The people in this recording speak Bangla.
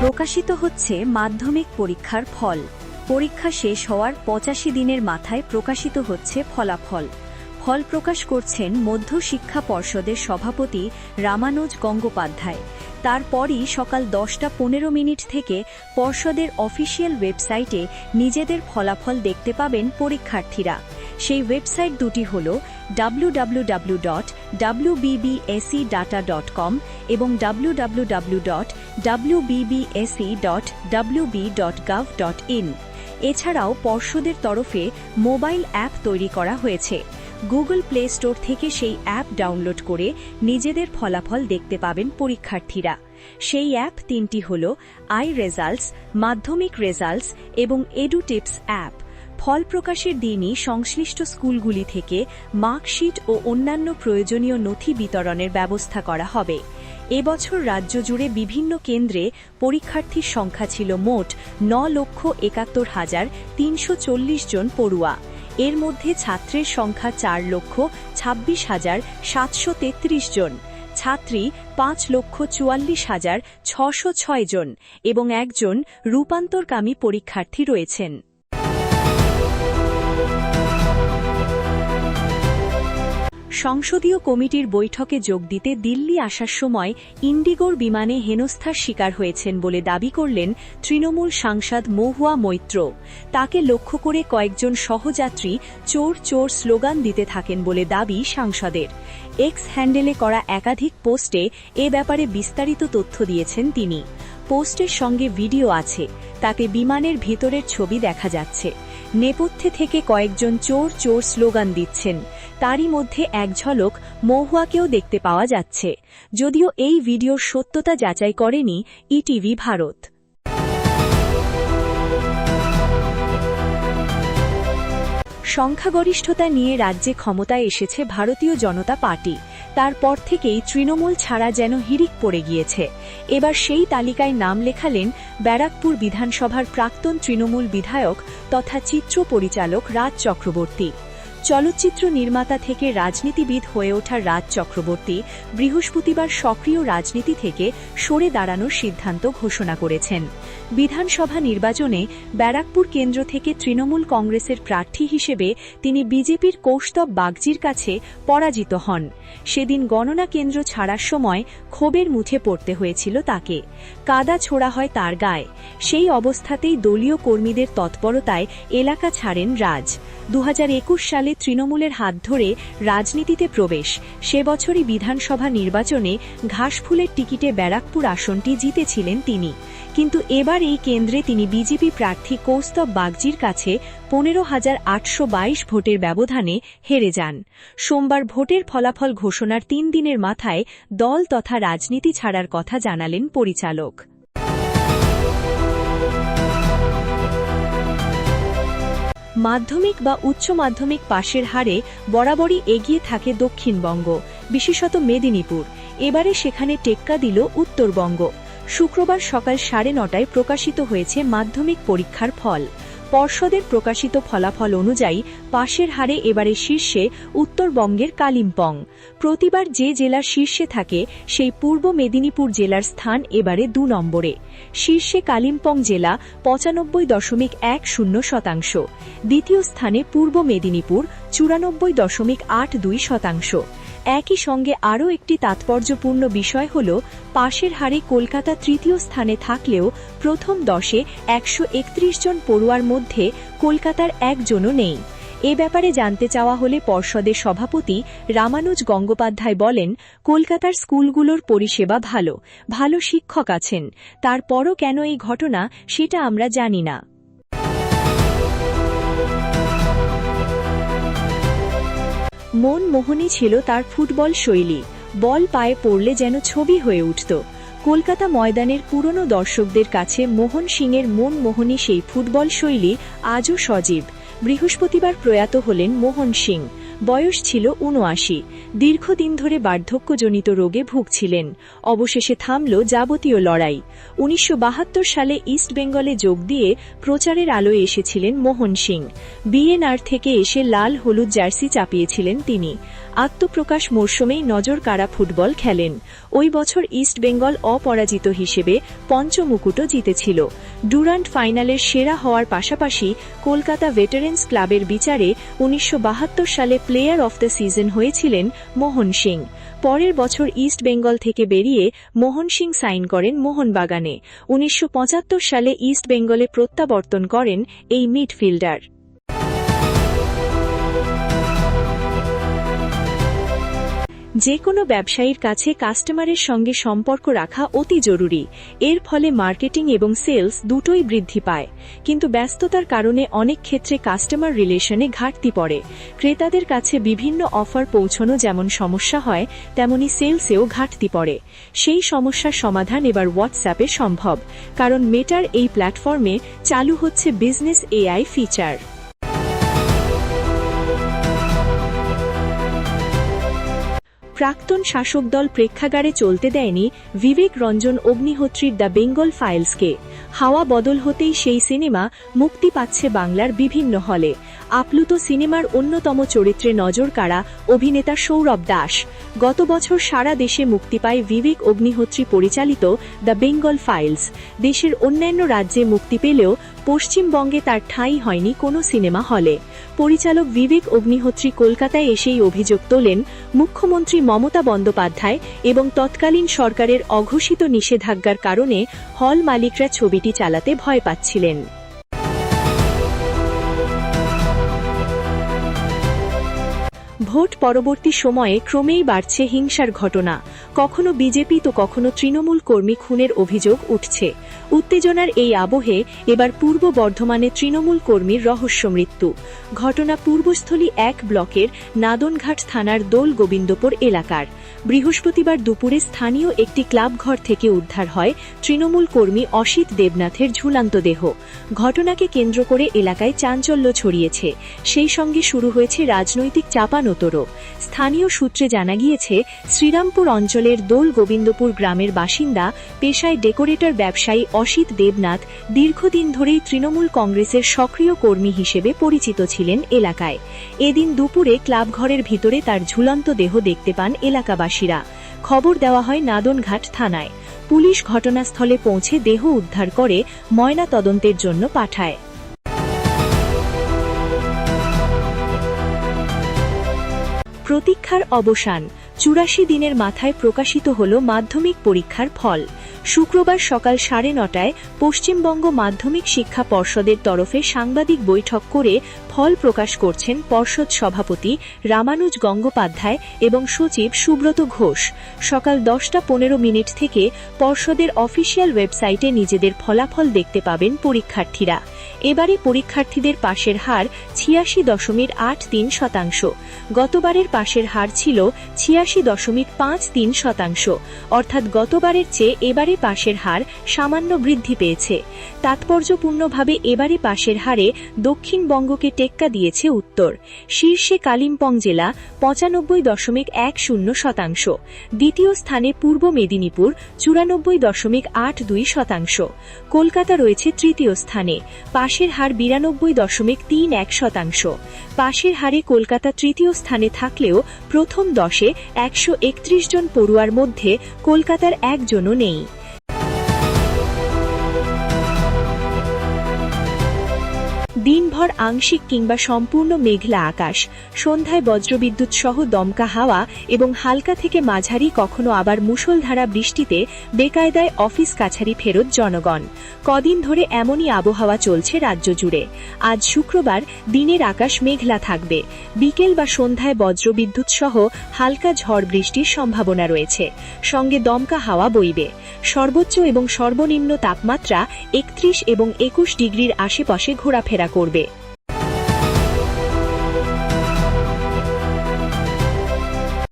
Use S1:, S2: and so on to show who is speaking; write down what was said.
S1: প্রকাশিত হচ্ছে মাধ্যমিক পরীক্ষার ফল। পরীক্ষা শেষ হওয়ার ৮৫ দিনের মাথায় প্রকাশিত হচ্ছে ফলাফল। ফল প্রকাশ করছেন মধ্য শিক্ষা পর্ষদের সভাপতি রামানুজ গঙ্গোপাধ্যায়। তারপরই সকাল ১০:১৫ থেকে পর্ষদের অফিসিয়াল ওয়েবসাইটে নিজেদের ফলাফল দেখতে পাবেন পরীক্ষার্থীরা। সেই ওয়েবসাইট দুটি হল www.wbbsedata.com এবং www.wbbse.wb.gov.in। এছাড়াও পর্ষদের তরফে মোবাইল অ্যাপ তৈরি করা হয়েছে। গুগল প্লে স্টোর থেকে সেই অ্যাপ ডাউনলোড করে নিজেদের ফলাফল দেখতে পাবেন পরীক্ষার্থীরা। সেই অ্যাপ তিনটি হল আই রেজাল্টস, মাধ্যমিক রেজাল্টস এবং এডুটিপস অ্যাপ। ফল প্রকাশের দিনই সংশ্লিষ্ট স্কুলগুলি থেকে মার্কশিট ও অন্যান্য প্রয়োজনীয় নথি বিতরণের ব্যবস্থা করা হবে। এবছর রাজ্য জুড়ে বিভিন্ন কেন্দ্রে পরীক্ষার্থীর সংখ্যা ছিল মোট ৯,৭১,৩৪০ জন পড়ুয়া। এর মধ্যে ছাত্রের সংখ্যা ৪,২৬,৭৩৩ জন, ছাত্রী ৫,৪৪,৬০৬ জন এবং একজন রূপান্তরকামী পরীক্ষার্থী রয়েছেন। সংসদীয় কমিটির বৈঠকে যোগ দিতে দিল্লি আসার সময় ইন্ডিগোর বিমানে হেনস্থার শিকার হয়েছেন বলে দাবি করলেন তৃণমূল সাংসদ মহুয়া মৈত্র। তাকে লক্ষ্য করে কয়েকজন সহযাত্রী চোর চোর স্লোগান দিতে থাকেন বলে দাবি সাংসদের। এক্স হ্যান্ডেলে করা একাধিক পোস্টে এ ব্যাপারে বিস্তারিত তথ্য দিয়েছেন তিনি। পোস্টের সঙ্গে ভিডিও আছে, তাকে বিমানের ভেতরের ছবি দেখা যাচ্ছে। নেপথ্যে থেকে কয়েকজন চোর চোর স্লোগান দিচ্ছেন, তারই মধ্যে এক ঝলক মহুয়াকেও দেখতে পাওয়া যাচ্ছে। যদিও এই ভিডিওর সত্যতা যাচাই করেনি ইটিভি ভারত। সংখ্যাগরিষ্ঠতা নিয়ে রাজ্যে ক্ষমতায় এসেছে ভারতীয় জনতা পার্টি। তারপর থেকেই তৃণমূল ছাড়া যেন হিড়িক পড়ে গিয়েছে। এবার সেই তালিকায় নাম লেখালেন ব্যারাকপুর বিধানসভার প্রাক্তন তৃণমূল বিধায়ক তথা চিত্র পরিচালক রাজ চক্রবর্তী। চলচ্চিত্র নির্মাতা থেকে রাজনীতিবিদ হয়ে ওঠা রাজ চক্রবর্তী বৃহস্পতিবার সক্রিয় রাজনীতি থেকে সরে দাঁড়ানোর সিদ্ধান্ত ঘোষণা করেছেন। বিধানসভা নির্বাচনে ব্যারাকপুর কেন্দ্র থেকে তৃণমূল কংগ্রেসের প্রার্থী হিসেবে তিনি বিজেপির কৌস্তব বাগজির কাছে পরাজিত হন। সেদিন গণনা কেন্দ্র ছাড়ার সময় ক্ষোভের মুখে পড়তে হয়েছিল তাকে। কাদা ছোড়া হয় তার গায়ে। সেই অবস্থাতেই দলীয় কর্মীদের তৎপরতায় এলাকা ছাড়েন রাজ। ২০২১ সালে তৃণমূলের হাত ধরে রাজনীতিতে প্রবেশ। সে বছরই বিধানসভা নির্বাচনে ঘাসফুলের টিকিটে ব্যারাকপুর আসনটি জিতেছিলেন তিনি। কিন্তু এবার এই কেন্দ্রে তিনি বিজেপি প্রার্থী কৌস্তব বাগজির কাছে ১৫,৮২২ ভোটের ব্যবধানে হেরে যান। সোমবার ভোটের ফলাফল ঘোষণার ৩ দিনের মাথায় দল তথা রাজনীতি ছাড়ার কথা জানালেন পরিচালক। মাধ্যমিক বা উচ্চ মাধ্যমিক পাশের হারে বরাবরই এগিয়ে থাকে দক্ষিণবঙ্গ, বিশেষত মেদিনীপুর। এবারে সেখানে টেক্কা দিল উত্তরবঙ্গ। শুক্রবার সকাল ৯:৩০টায় প্রকাশিত হয়েছে মাধ্যমিক পরীক্ষার ফল। পর্ষদের প্রকাশিত ফলাফল অনুযায়ী পাশের হারে এবারে শীর্ষে উত্তরবঙ্গের কালিম্পং। প্রতিবার যে জেলার শীর্ষে থাকে সেই পূর্ব মেদিনীপুর জেলার স্থান এবারে ২ নম্বরে। শীর্ষে কালিম্পং জেলা ৯৫.১০%। দ্বিতীয় স্থানে পূর্ব মেদিনীপুর ৯৪.৮২%। একই সঙ্গে আরও একটি তাৎপর্যপূর্ণ বিষয় হল পাশের হারে কলকাতা তৃতীয় স্থানে থাকলেও প্রথম ১০-এ ১৩১ জন পড়ুয়ার মধ্যে কলকাতার একজনও নেই। এ ব্যাপারে জানতে চাওয়া হলে পর্ষদের সভাপতি রামানুজ গঙ্গোপাধ্যায় বলেন, কলকাতার স্কুলগুলোর পরিষেবা ভালো, ভালো শিক্ষক আছেন। তারপরও কেন এই ঘটনা সেটা আমরা জানি না। মনমোহনী ছিল তার ফুটবল শৈলী। বল পায়ে পড়লে যেন ছবি হয়ে উঠত। কলকাতা ময়দানের পুরনো দর্শকদের কাছে মোহন সিংয়ের মনমোহনী সেই ফুটবল শৈলী আজও সজীব। বৃহস্পতিবার প্রয়াত হলেন মোহন সিং। বয়স ছিল ৭৯। দীর্ঘদিন ধরে বার্ধক্যজনিত রোগে ভুগছিলেন। অবশেষে থামল যাবতীয় লড়াই। ১৯৭২ সালে ইস্ট বেঙ্গলে যোগ দিয়ে প্রচারের আলোয় এসেছিলেন মোহন সিং। বিএনআর থেকে এসে লাল হলুদ জার্সি চাপিয়েছিলেন তিনি। আত্মপ্রকাশ মরশুমেই নজর কাড়া ফুটবল খেলেন। ওই বছর ইস্ট বেঙ্গল অপরাজিত হিসেবে পঞ্চমুকুটও জিতেছিল। ডুরান্ট ফাইনালের সেরা হওয়ার পাশাপাশি কলকাতা ভেটারেন্স ক্লাবের বিচারে ১৯৭২ সালে প্লেয়ার অফ দ্য সিজন হয়েছিলেন মোহন সিং। পরের বছর ইস্ট বেঙ্গল থেকে বেরিয়ে মোহন সিং সাইন করেন মোহনবাগানে। ১৯৭৫ সালে ইস্ট বেঙ্গলে প্রত্যাবর্তন করেন এই মিডফিল্ডার। যে কোনো ব্যবসায়ীর কাছে কাস্টমারের সঙ্গে সম্পর্ক রাখা অতি জরুরি। এর ফলে মার্কেটিং এবং সেলস দুটোই বৃদ্ধি পায়। কিন্তু ব্যস্ততার কারণে অনেক ক্ষেত্রে কাস্টমার রিলেশনে ঘাটতি পড়ে। ক্রেতাদের কাছে বিভিন্ন অফার পৌঁছানো যেমন সমস্যা হয়, তেমনি সেলসেও ঘাটতি পড়ে। সেই সমস্যার সমাধান এবার হোয়াটসঅ্যাপে সম্ভব, কারণ মেটার এই প্ল্যাটফর্মে চালু হচ্ছে বিজনেস এআই ফিচার। প্রাক্তন শাসক দল প্রেক্ষাগারে চলতে দেয়নি বিবেক রঞ্জন অগ্নিহোত্রীর দ্য বেঙ্গল ফাইলসকে। হাওয়া বদল হতেই সেই সিনেমা মুক্তি পাচ্ছে বাংলার বিভিন্ন হলে। আপ্লুত সিনেমার অন্যতম চরিত্রে নজর কাড়া অভিনেতা সৌরভ দাস। গত বছর সারা দেশে মুক্তি পায় বিবেক অগ্নিহোত্রী পরিচালিত দ্য বেঙ্গল ফাইলস। দেশের অন্যান্য রাজ্যে মুক্তি পেলেও পশ্চিমবঙ্গে তার ঠাঁই হয়নি কোনো সিনেমা হলে। পরিচালক বিবেক অগ্নিহোত্রী কলকাতায় এসেই অভিযোগ তোলেন মুখ্যমন্ত্রী মমতা বন্দ্যোপাধ্যায় এবং তৎকালীন সরকারের অঘোষিত নিষেধাজ্ঞার কারণে হল মালিকরা ছবিটি চালাতে ভয় পাচ্ছিলেন। ভোট পরবর্তী সময়ে ক্রমেই বাড়ছে হিংসার ঘটনা। কখনো বিজেপি তো কখনো তৃণমূল কর্মী খুনের অভিযোগ উঠছে। উত্তেজনার এই আবহে এবার পূর্ব বর্ধমানে তৃণমূল কর্মীর রহস্য মৃত্যু। ঘটনা পূর্বস্থলী ১ ব্লকের নাদনঘাট থানার দোল গোবিন্দপুর এলাকার। বৃহস্পতিবার দুপুরে স্থানীয় একটি ক্লাবঘর থেকে উদ্ধার হয় তৃণমূল কর্মী অসিত দেবনাথের ঝুলন্ত দেহ। ঘটনাকে কেন্দ্র করে এলাকায় চাঞ্চল্য ছড়িয়েছে। সেই সঙ্গে শুরু হয়েছে রাজনৈতিক চাপানোতরও। স্থানীয় সূত্রে জানা গিয়েছে, শ্রীরামপুর অঞ্চলের দোল গোবিন্দপুর গ্রামের বাসিন্দা পেশায় ডেকোরেটর ব্যবসায়ী অসিত দেবনাথ দীর্ঘদিন ধরেই তৃণমূল কংগ্রেসের সক্রিয় কর্মী হিসেবে পরিচিত ছিলেন এলাকায়। এদিন দুপুরে ক্লাবঘরের ভিতরে তার ঝুলন্ত দেহ দেখতে পান এলাকাবাসীরা। খবর দেওয়া হয় নাদনঘাট থানায়। পুলিশ ঘটনাস্থলে পৌঁছে দেহ উদ্ধার করে ময়না তদন্তের জন্য পাঠায়। প্রতীক্ষার অবসান। ৮৪ দিনের মাথায় প্রকাশিত হল মাধ্যমিক পরীক্ষার ফল। শুক্রবার সকাল ৯:৩০টায় পশ্চিমবঙ্গ মাধ্যমিক শিক্ষা পর্ষদের তরফে সাংবাদিক বৈঠক করে ফল প্রকাশ করছেন পর্ষদ সভাপতি রামানুজ গঙ্গোপাধ্যায় এবং সচিব সুব্রত ঘোষ। সকাল ১০টা ১৫ থেকে পর্ষদের অফিসিয়াল ওয়েবসাইটে নিজেদের ফলাফল দেখতে পাবেন পরীক্ষার্থীরা। এবারে পরীক্ষার্থীদের পাশের হার ৮৬.৮৩%। গতবারের পাশের হার ছিল ৮৬.৫৩%। অর্থাৎ গতবারের চেয়ে এবারে পাশের হার সামান্য বৃদ্ধি পেয়েছে। তাৎপর্যপূর্ণভাবে এবারে পাশের হারে দক্ষিণবঙ্গকে টেক্কা দিয়েছে উত্তর। শীর্ষে কালিম্পং জেলা ৯৫.১০%। দ্বিতীয় স্থানে পূর্ব মেদিনীপুর ৯৪.৮২%। কলকাতা রয়েছে তৃতীয় স্থানে। পাশের হার ৯২.৩১%। পাশের হারে কলকাতা তৃতীয় স্থানে থাকলেও প্রথম ১০-এ ১৩১ জন পড়ুয়ার মধ্যে কলকাতার একজনও নেই। দিনভর আংশিক কিংবা সম্পূর্ণ মেঘলা আকাশ, সন্ধ্যায় বজ্রবিদ্যুৎ সহ দমকা হাওয়া এবং হালকা থেকে মাঝারি কখনো আবার মুষলধারা বৃষ্টিতে বেকায়দায় অফিস কাছারি ফেরত জনগণ। কদিন ধরে এমনই আবহাওয়া চলছে রাজ্য জুড়ে। আজ শুক্রবার দিনের আকাশ মেঘলা থাকবে। বিকেল বা সন্ধ্যায় বজ্রবিদ্যুৎ সহ হালকা ঝড় বৃষ্টির সম্ভাবনা রয়েছে। সঙ্গে দমকা হাওয়া বইবে। সর্বোচ্চ এবং সর্বনিম্ন তাপমাত্রা ৩১ এবং ২১ ডিগ্রির আশেপাশে ঘোরাফেরা করবে।